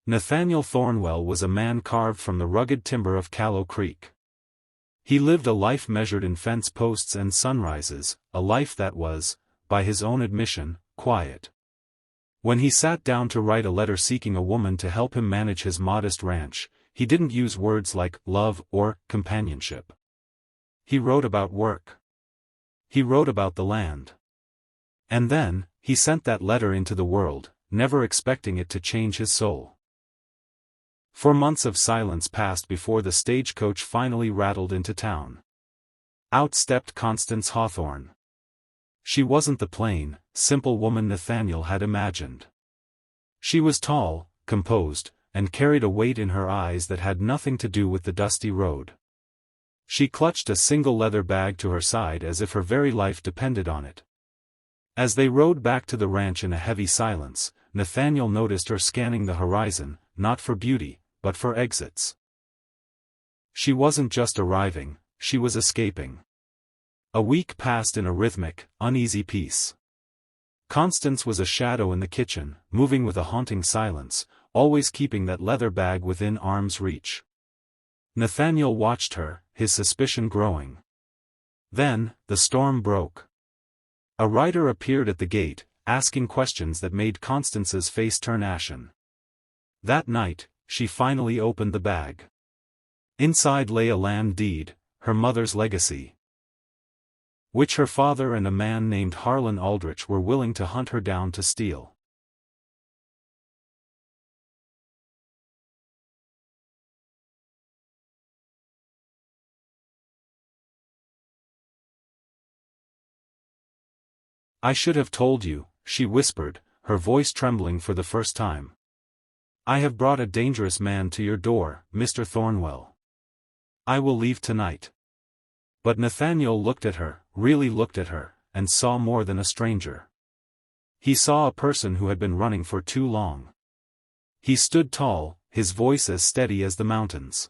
Nathaniel Thornwell was a man carved from the rugged timber of Callow Creek. He lived a life measured in fence posts and sunrises, a life that was, by his own admission, quiet. When he sat down to write a letter seeking a woman to help him manage his modest ranch, he didn't use words like love or companionship. He wrote about work. He wrote about the land. And then, he sent that letter into the world, never expecting it to change his soul. 4 months of silence passed before the stagecoach finally rattled into town. Out stepped Constance Hawthorne. She wasn't the plain, simple woman Nathaniel had imagined. She was tall, composed, and carried a weight in her eyes that had nothing to do with the dusty road. She clutched a single leather bag to her side as if her very life depended on it. As they rode back to the ranch in a heavy silence, Nathaniel noticed her scanning the horizon, not for beauty, but for exits. She wasn't just arriving, she was escaping. A week passed in a rhythmic, uneasy peace. Constance was a shadow in the kitchen, moving with a haunting silence, always keeping that leather bag within arm's reach. Nathaniel watched her, his suspicion growing. Then, the storm broke. A rider appeared at the gate, asking questions that made Constance's face turn ashen. That night, she finally opened the bag. Inside lay a land deed, her mother's legacy, which her father and a man named Harlan Aldrich were willing to hunt her down to steal. "I should have told you," she whispered, her voice trembling for the first time. "I have brought a dangerous man to your door, Mr. Thornwell. I will leave tonight." But Nathaniel looked at her, really looked at her, and saw more than a stranger. He saw a person who had been running for too long. He stood tall, his voice as steady as the mountains.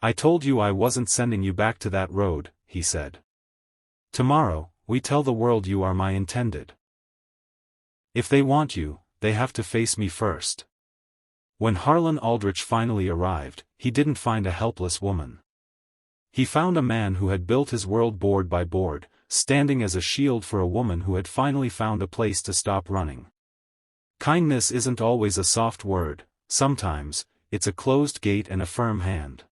"I told you I wasn't sending you back to that road," he said. "Tomorrow, we tell the world you are my intended. If they want you, they have to face me first." When Harlan Aldrich finally arrived, he didn't find a helpless woman. He found a man who had built his world board by board, standing as a shield for a woman who had finally found a place to stop running. Kindness isn't always a soft word, sometimes, it's a closed gate and a firm hand.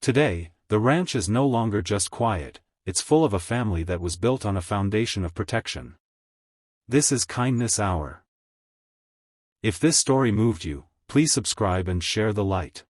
Today, the ranch is no longer just quiet, it's full of a family that was built on a foundation of protection. This is Kindness Hour. If this story moved you, please subscribe and share the light.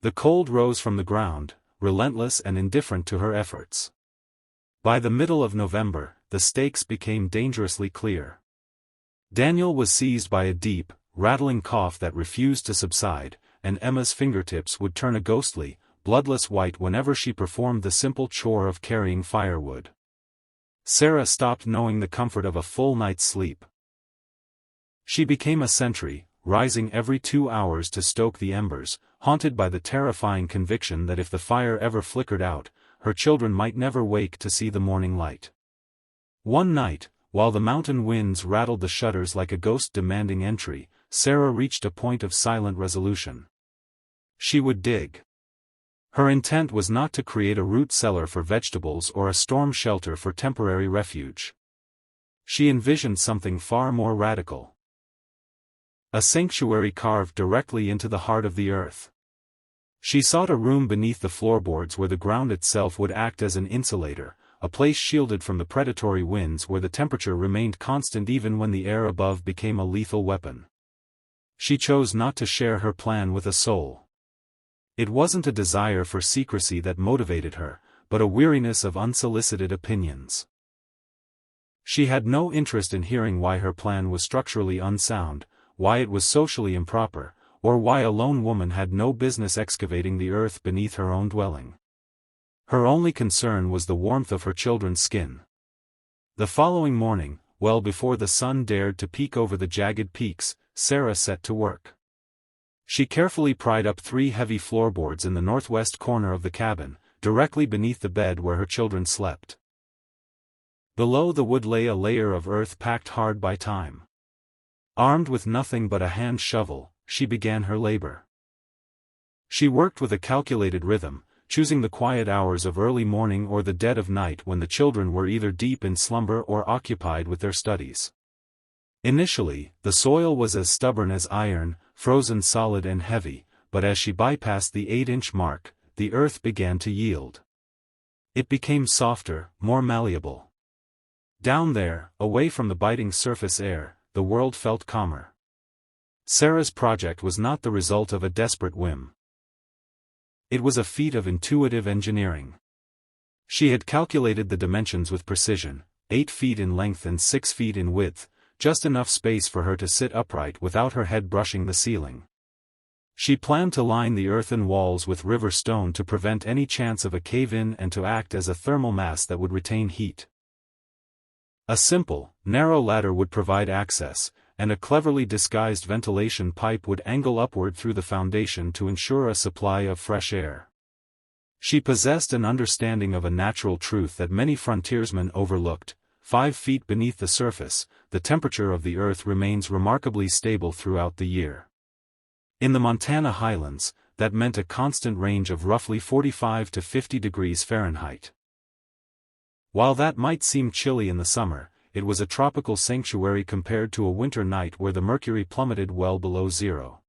The cold rose from the ground, relentless and indifferent to her efforts. By the middle of November, the stakes became dangerously clear. Daniel was seized by a deep, rattling cough that refused to subside, and Emma's fingertips would turn a ghostly, bloodless white whenever she performed the simple chore of carrying firewood. Sarah stopped knowing the comfort of a full night's sleep. She became a sentry, rising every 2 hours to stoke the embers, haunted by the terrifying conviction that if the fire ever flickered out, her children might never wake to see the morning light. One night, while the mountain winds rattled the shutters like a ghost demanding entry, Sarah reached a point of silent resolution. She would dig. Her intent was not to create a root cellar for vegetables or a storm shelter for temporary refuge. She envisioned something far more radical. A sanctuary carved directly into the heart of the earth. She sought a room beneath the floorboards where the ground itself would act as an insulator, a place shielded from the predatory winds where the temperature remained constant even when the air above became a lethal weapon. She chose not to share her plan with a soul. It wasn't a desire for secrecy that motivated her, but a weariness of unsolicited opinions. She had no interest in hearing why her plan was structurally unsound, why it was socially improper, or why a lone woman had no business excavating the earth beneath her own dwelling. Her only concern was the warmth of her children's skin. The following morning, well before the sun dared to peek over the jagged peaks, Sarah set to work. She carefully pried up 3 heavy floorboards in the northwest corner of the cabin, directly beneath the bed where her children slept. Below the wood lay a layer of earth packed hard by time. Armed with nothing but a hand shovel, she began her labor. She worked with a calculated rhythm, choosing the quiet hours of early morning or the dead of night when the children were either deep in slumber or occupied with their studies. Initially, the soil was as stubborn as iron, frozen solid and heavy, but as she bypassed the 8-inch mark, the earth began to yield. It became softer, more malleable. Down there, away from the biting surface air, the world felt calmer. Sarah's project was not the result of a desperate whim. It was a feat of intuitive engineering. She had calculated the dimensions with precision, 8 feet in length and 6 feet in width, just enough space for her to sit upright without her head brushing the ceiling. She planned to line the earthen walls with river stone to prevent any chance of a cave-in and to act as a thermal mass that would retain heat. A simple, narrow ladder would provide access, and a cleverly disguised ventilation pipe would angle upward through the foundation to ensure a supply of fresh air. She possessed an understanding of a natural truth that many frontiersmen overlooked: 5 feet beneath the surface, the temperature of the earth remains remarkably stable throughout the year. In the Montana highlands, that meant a constant range of roughly 45 to 50 degrees Fahrenheit. While that might seem chilly in the summer, it was a tropical sanctuary compared to a winter night where the mercury plummeted well below zero.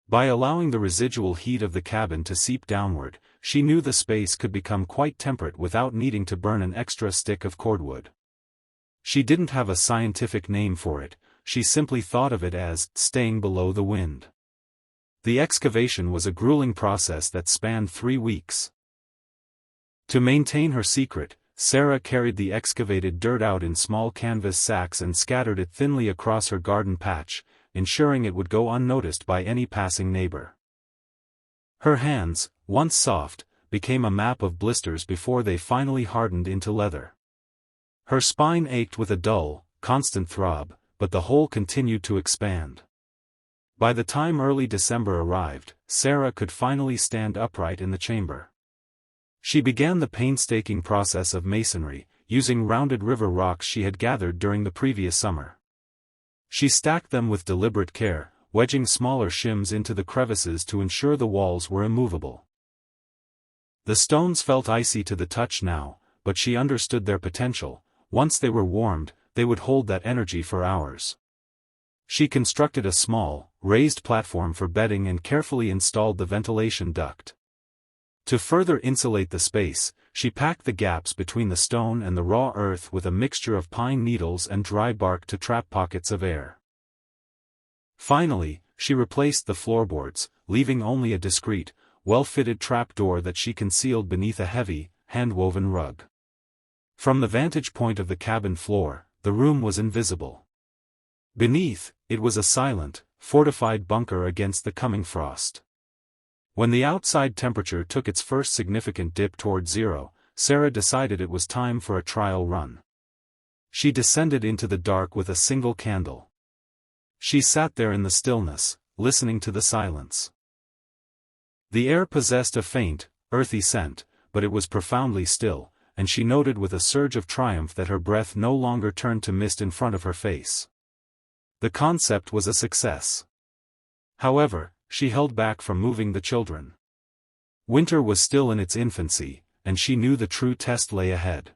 By allowing the residual heat of the cabin to seep downward, she knew the space could become quite temperate without needing to burn an extra stick of cordwood. She didn't have a scientific name for it, she simply thought of it as staying below the wind. The excavation was a grueling process that spanned 3 weeks. To maintain her secret, Sarah carried the excavated dirt out in small canvas sacks and scattered it thinly across her garden patch, ensuring it would go unnoticed by any passing neighbor. Her hands, once soft, became a map of blisters before they finally hardened into leather. Her spine ached with a dull, constant throb, but the hole continued to expand. By the time early December arrived, Sarah could finally stand upright in the chamber. She began the painstaking process of masonry, using rounded river rocks she had gathered during the previous summer. She stacked them with deliberate care, wedging smaller shims into the crevices to ensure the walls were immovable. The stones felt icy to the touch now, but she understood their potential. Once they were warmed, they would hold that energy for hours. She constructed a small, raised platform for bedding and carefully installed the ventilation duct. To further insulate the space, she packed the gaps between the stone and the raw earth with a mixture of pine needles and dry bark to trap pockets of air. Finally, she replaced the floorboards, leaving only a discreet, well-fitted trapdoor that she concealed beneath a heavy, hand-woven rug. From the vantage point of the cabin floor, the room was invisible. Beneath, it was a silent, fortified bunker against the coming frost. When the outside temperature took its first significant dip toward zero, Sarah decided it was time for a trial run. She descended into the dark with a single candle. She sat there in the stillness, listening to the silence. The air possessed a faint, earthy scent, but it was profoundly still, and she noted with a surge of triumph that her breath no longer turned to mist in front of her face. The concept was a success. However, she held back from moving the children. Winter was still in its infancy, and she knew the true test lay ahead.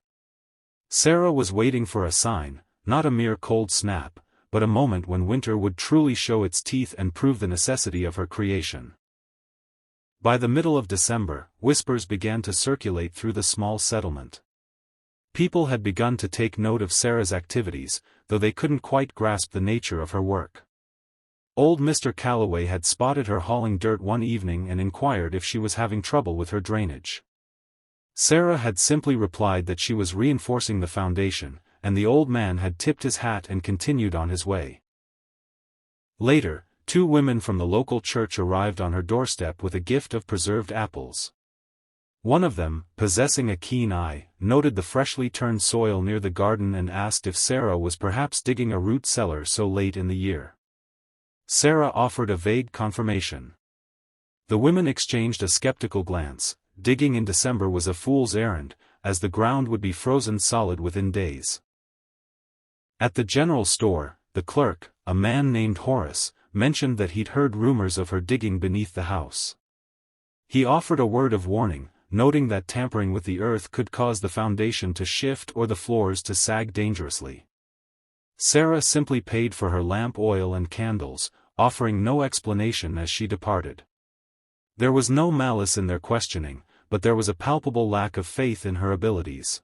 Sarah was waiting for a sign, not a mere cold snap, but a moment when winter would truly show its teeth and prove the necessity of her creation. By the middle of December, whispers began to circulate through the small settlement. People had begun to take note of Sarah's activities, though they couldn't quite grasp the nature of her work. Old Mr. Calloway had spotted her hauling dirt one evening and inquired if she was having trouble with her drainage. Sarah had simply replied that she was reinforcing the foundation, and the old man had tipped his hat and continued on his way. Later, 2 women from the local church arrived on her doorstep with a gift of preserved apples. One of them, possessing a keen eye, noted the freshly turned soil near the garden and asked if Sarah was perhaps digging a root cellar so late in the year. Sarah offered a vague confirmation. The women exchanged a skeptical glance. Digging in December was a fool's errand, as the ground would be frozen solid within days. At the general store, the clerk, a man named Horace, mentioned that he'd heard rumors of her digging beneath the house. He offered a word of warning, noting that tampering with the earth could cause the foundation to shift or the floors to sag dangerously. Sarah simply paid for her lamp oil and candles, offering no explanation as she departed. There was no malice in their questioning, but there was a palpable lack of faith in her abilities.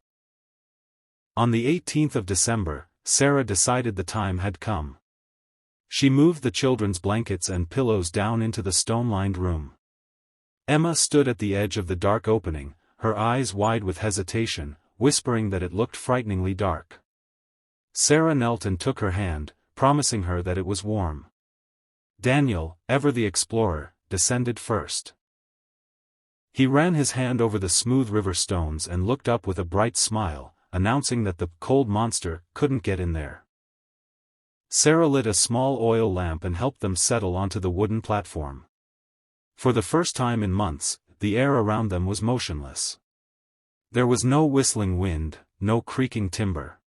On the 18th of December, Sarah decided the time had come. She moved the children's blankets and pillows down into the stone-lined room. Emma stood at the edge of the dark opening, her eyes wide with hesitation, whispering that it looked frighteningly dark. Sarah knelt and took her hand, promising her that it was warm. Daniel, ever the explorer, descended first. He ran his hand over the smooth river stones and looked up with a bright smile, announcing that the cold monster couldn't get in there. Sarah lit a small oil lamp and helped them settle onto the wooden platform. For the first time in months, the air around them was motionless. There was no whistling wind, no creaking timber.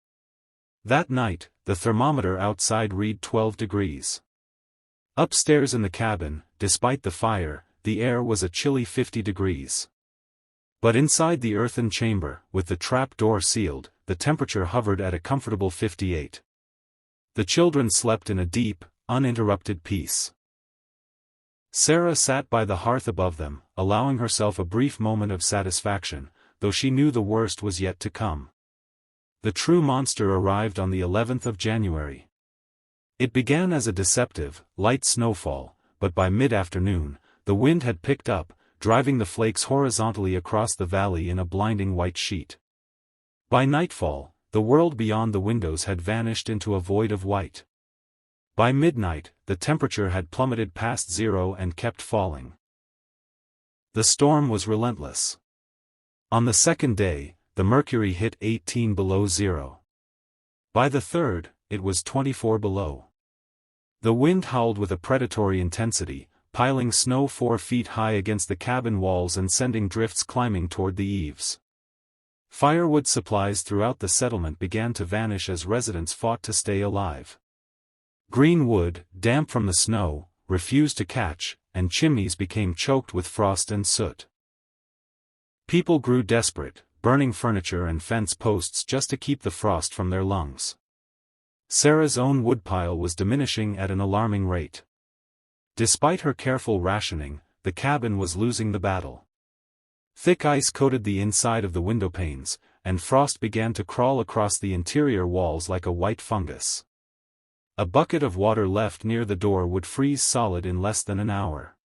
That night, the thermometer outside read 12 degrees. Upstairs in the cabin, despite the fire, the air was a chilly 50 degrees. But inside the earthen chamber, with the trap door sealed, the temperature hovered at a comfortable 58. The children slept in a deep, uninterrupted peace. Sarah sat by the hearth above them, allowing herself a brief moment of satisfaction, though she knew the worst was yet to come. The true monster arrived on the 11th of January. It began as a deceptive, light snowfall, but by mid-afternoon, the wind had picked up, driving the flakes horizontally across the valley in a blinding white sheet. By nightfall, the world beyond the windows had vanished into a void of white. By midnight, the temperature had plummeted past zero and kept falling. The storm was relentless. On the second day, the mercury hit 18 below zero. By the third, it was 24 below. The wind howled with a predatory intensity, piling snow 4 feet high against the cabin walls and sending drifts climbing toward the eaves. Firewood supplies throughout the settlement began to vanish as residents fought to stay alive. Green wood, damp from the snow, refused to catch, and chimneys became choked with frost and soot. People grew desperate, burning furniture and fence posts just to keep the frost from their lungs. Sarah's own woodpile was diminishing at an alarming rate. Despite her careful rationing, the cabin was losing the battle. Thick ice coated the inside of the window panes, and frost began to crawl across the interior walls like a white fungus. A bucket of water left near the door would freeze solid in less than an hour.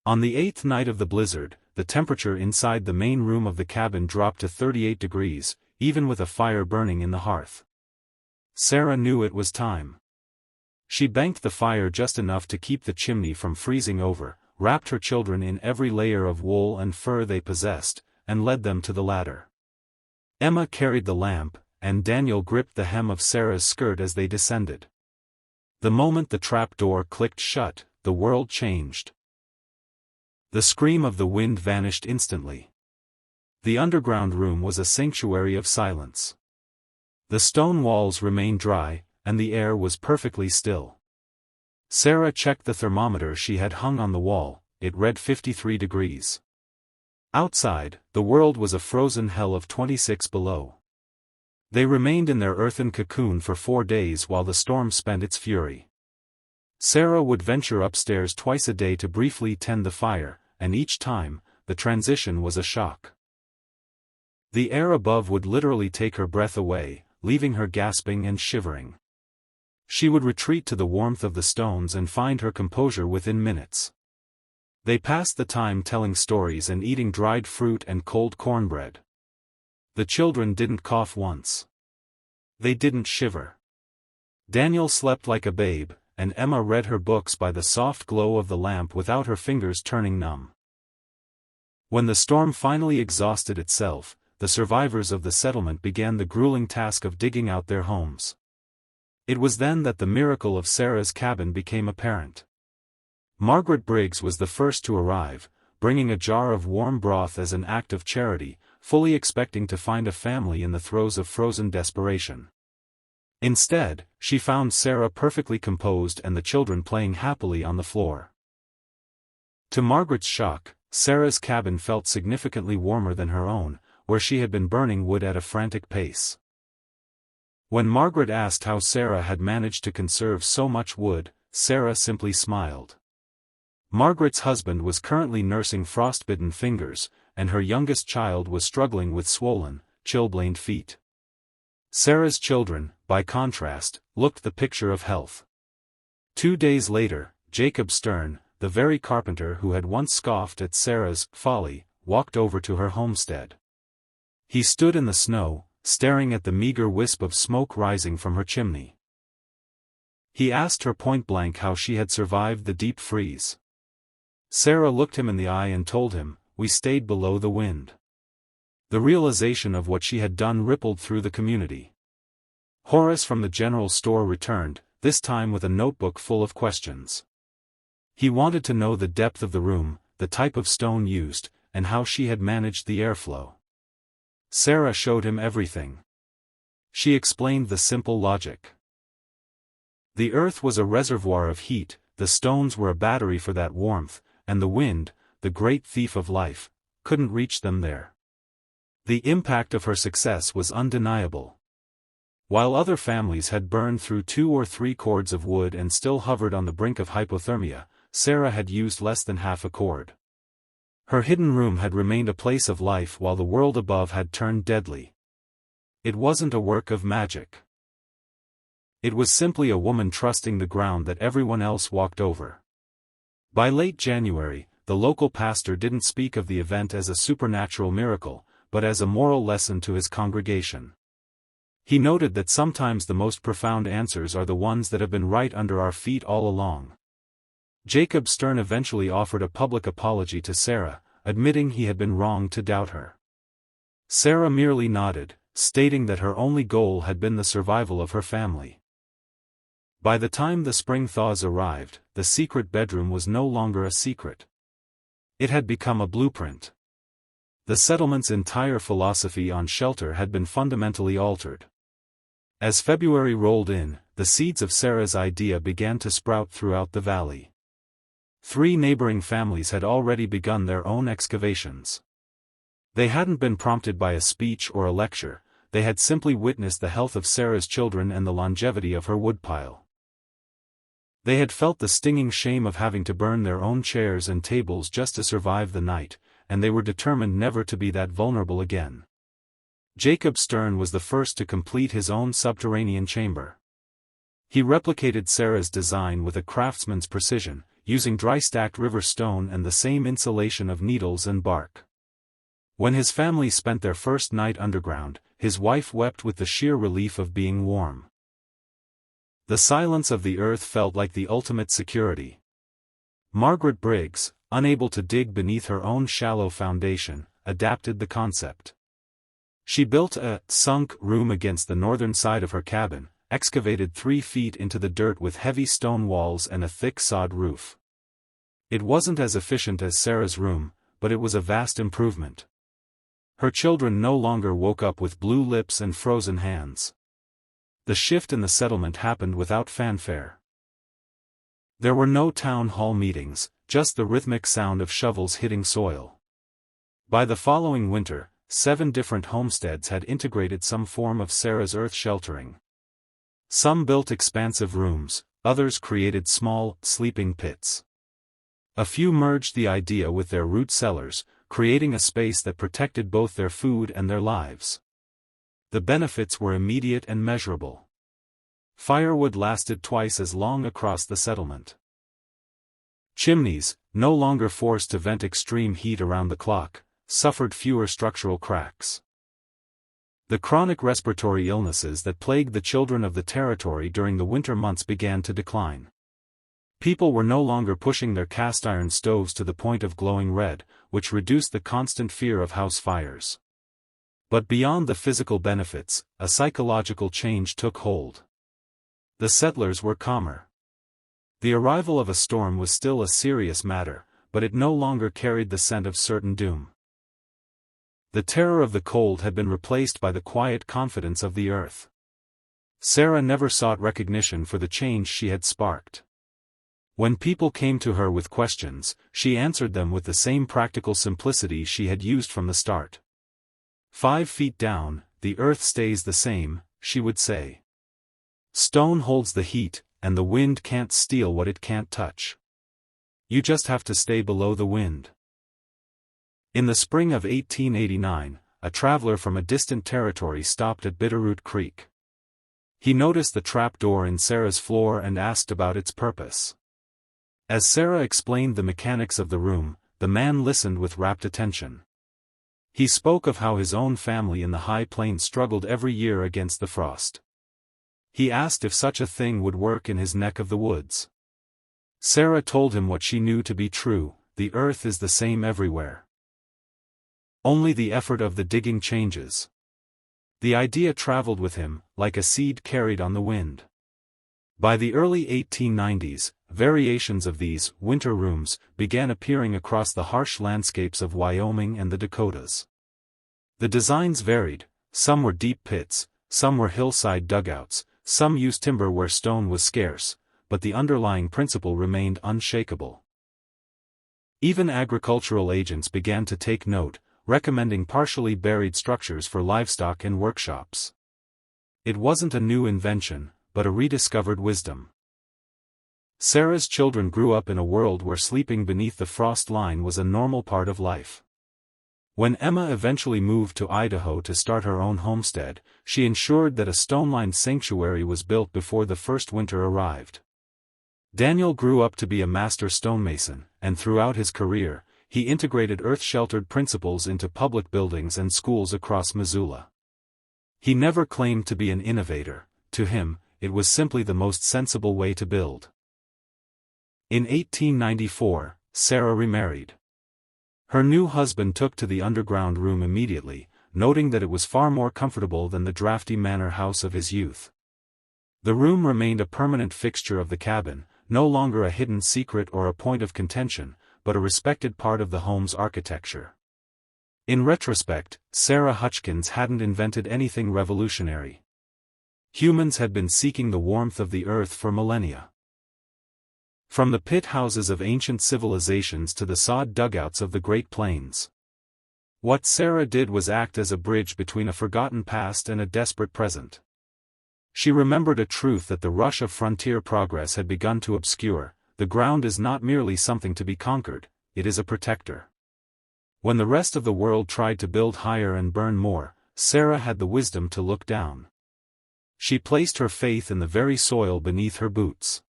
On the 8th night of the blizzard, the temperature inside the main room of the cabin dropped to 38 degrees, even with a fire burning in the hearth. Sarah knew it was time. She banked the fire just enough to keep the chimney from freezing over, wrapped her children in every layer of wool and fur they possessed, and led them to the ladder. Emma carried the lamp, and Daniel gripped the hem of Sarah's skirt as they descended. The moment the trap door clicked shut, the world changed. The scream of the wind vanished instantly. The underground room was a sanctuary of silence. The stone walls remained dry, and the air was perfectly still. Sarah checked the thermometer she had hung on the wall. It read 53 degrees. Outside, the world was a frozen hell of 26 below. They remained in their earthen cocoon for 4 days while the storm spent its fury. Sarah would venture upstairs twice a day to briefly tend the fire, and each time, the transition was a shock. The air above would literally take her breath away, leaving her gasping and shivering. She would retreat to the warmth of the stones and find her composure within minutes. They passed the time telling stories and eating dried fruit and cold cornbread. The children didn't cough once. They didn't shiver. Daniel slept like a babe, and Emma read her books by the soft glow of the lamp without her fingers turning numb. When the storm finally exhausted itself, the survivors of the settlement began the grueling task of digging out their homes. It was then that the miracle of Sarah's cabin became apparent. Margaret Briggs was the first to arrive, bringing a jar of warm broth as an act of charity, fully expecting to find a family in the throes of frozen desperation. Instead, she found Sarah perfectly composed and the children playing happily on the floor. To Margaret's shock, Sarah's cabin felt significantly warmer than her own, where she had been burning wood at a frantic pace. When Margaret asked how Sarah had managed to conserve so much wood, Sarah simply smiled. Margaret's husband was currently nursing frostbitten fingers, and her youngest child was struggling with swollen, chilblained feet. Sarah's children, by contrast, looked the picture of health. 2 days later, Jacob Stern, the very carpenter who had once scoffed at Sarah's folly, walked over to her homestead. He stood in the snow, staring at the meager wisp of smoke rising from her chimney. He asked her point-blank how she had survived the deep freeze. Sarah looked him in the eye and told him, "We stayed below the wind." The realization of what she had done rippled through the community. Horace from the general store returned, this time with a notebook full of questions. He wanted to know the depth of the room, the type of stone used, and how she had managed the airflow. Sarah showed him everything. She explained the simple logic. The earth was a reservoir of heat, the stones were a battery for that warmth, and the wind, the great thief of life, couldn't reach them there. The impact of her success was undeniable. While other families had burned through 2 or 3 cords of wood and still hovered on the brink of hypothermia, Sarah had used less than half a cord. Her hidden room had remained a place of life while the world above had turned deadly. It wasn't a work of magic. It was simply a woman trusting the ground that everyone else walked over. By late January, the local pastor didn't speak of the event as a supernatural miracle, but as a moral lesson to his congregation. He noted that sometimes the most profound answers are the ones that have been right under our feet all along. Jacob Stern eventually offered a public apology to Sarah, admitting he had been wrong to doubt her. Sarah merely nodded, stating that her only goal had been the survival of her family. By the time the spring thaws arrived, the secret bedroom was no longer a secret. It had become a blueprint. The settlement's entire philosophy on shelter had been fundamentally altered. As February rolled in, the seeds of Sarah's idea began to sprout throughout the valley. 3 neighboring families had already begun their own excavations. They hadn't been prompted by a speech or a lecture, they had simply witnessed the health of Sarah's children and the longevity of her woodpile. They had felt the stinging shame of having to burn their own chairs and tables just to survive the night, and they were determined never to be that vulnerable again. Jacob Stern was the first to complete his own subterranean chamber. He replicated Sarah's design with a craftsman's precision, using dry-stacked river stone and the same insulation of needles and bark. When his family spent their first night underground, his wife wept with the sheer relief of being warm. The silence of the earth felt like the ultimate security. Margaret Briggs, unable to dig beneath her own shallow foundation, adapted the concept. She built a sunk room against the northern side of her cabin, excavated 3 feet into the dirt with heavy stone walls and a thick sod roof. It wasn't as efficient as Sarah's room, but it was a vast improvement. Her children no longer woke up with blue lips and frozen hands. The shift in the settlement happened without fanfare. There were no town hall meetings, just the rhythmic sound of shovels hitting soil. By the following winter, 7 different homesteads had integrated some form of Sarah's earth sheltering. Some built expansive rooms, others created small, sleeping pits. A few merged the idea with their root cellars, creating a space that protected both their food and their lives. The benefits were immediate and measurable. Firewood lasted twice as long across the settlement. Chimneys, no longer forced to vent extreme heat around the clock, suffered fewer structural cracks. The chronic respiratory illnesses that plagued the children of the territory during the winter months began to decline. People were no longer pushing their cast-iron stoves to the point of glowing red, which reduced the constant fear of house fires. But beyond the physical benefits, a psychological change took hold. The settlers were calmer. The arrival of a storm was still a serious matter, but it no longer carried the scent of certain doom. The terror of the cold had been replaced by the quiet confidence of the earth. Sarah never sought recognition for the change she had sparked. When people came to her with questions, she answered them with the same practical simplicity she had used from the start. 5 feet down, the earth stays the same, she would say. Stone holds the heat, and the wind can't steal what it can't touch. You just have to stay below the wind. In the spring of 1889, a traveler from a distant territory stopped at Bitterroot Creek. He noticed the trapdoor in Sarah's floor and asked about its purpose. As Sarah explained the mechanics of the room, the man listened with rapt attention. He spoke of how his own family in the high plains struggled every year against the frost. He asked if such a thing would work in his neck of the woods. Sarah told him what she knew to be true: the earth is the same everywhere. Only the effort of the digging changes. The idea traveled with him, like a seed carried on the wind. By the early 1890s, variations of these winter rooms began appearing across the harsh landscapes of Wyoming and the Dakotas. The designs varied: some were deep pits, some were hillside dugouts, some used timber where stone was scarce, but the underlying principle remained unshakable. Even agricultural agents began to take note, recommending partially buried structures for livestock and workshops. It wasn't a new invention, but a rediscovered wisdom. Sarah's children grew up in a world where sleeping beneath the frost line was a normal part of life. When Emma eventually moved to Idaho to start her own homestead, she ensured that a stone-lined sanctuary was built before the first winter arrived. Daniel grew up to be a master stonemason, and throughout his career, he integrated earth-sheltered principles into public buildings and schools across Missoula. He never claimed to be an innovator. To him, it was simply the most sensible way to build. In 1894, Sarah remarried. Her new husband took to the underground room immediately, noting that it was far more comfortable than the drafty manor house of his youth. The room remained a permanent fixture of the cabin, no longer a hidden secret or a point of contention, but a respected part of the home's architecture. In retrospect, Sarah Hutchkins hadn't invented anything revolutionary. Humans had been seeking the warmth of the earth for millennia. From the pit houses of ancient civilizations to the sod dugouts of the Great Plains. What Sarah did was act as a bridge between a forgotten past and a desperate present. She remembered a truth that the rush of frontier progress had begun to obscure: the ground is not merely something to be conquered, it is a protector. When the rest of the world tried to build higher and burn more, Sarah had the wisdom to look down. She placed her faith in the very soil beneath her boots.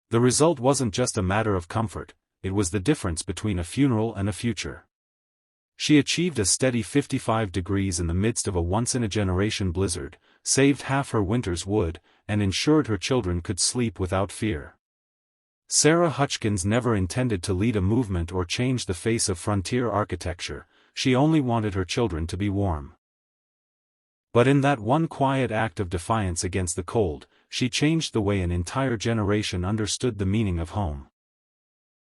The result wasn't just a matter of comfort, it was the difference between a funeral and a future. She achieved a steady 55 degrees in the midst of a once-in-a-generation blizzard, saved half her winter's wood, and ensured her children could sleep without fear. Sarah Hutchkins never intended to lead a movement or change the face of frontier architecture, she only wanted her children to be warm. But in that one quiet act of defiance against the cold, she changed the way an entire generation understood the meaning of home.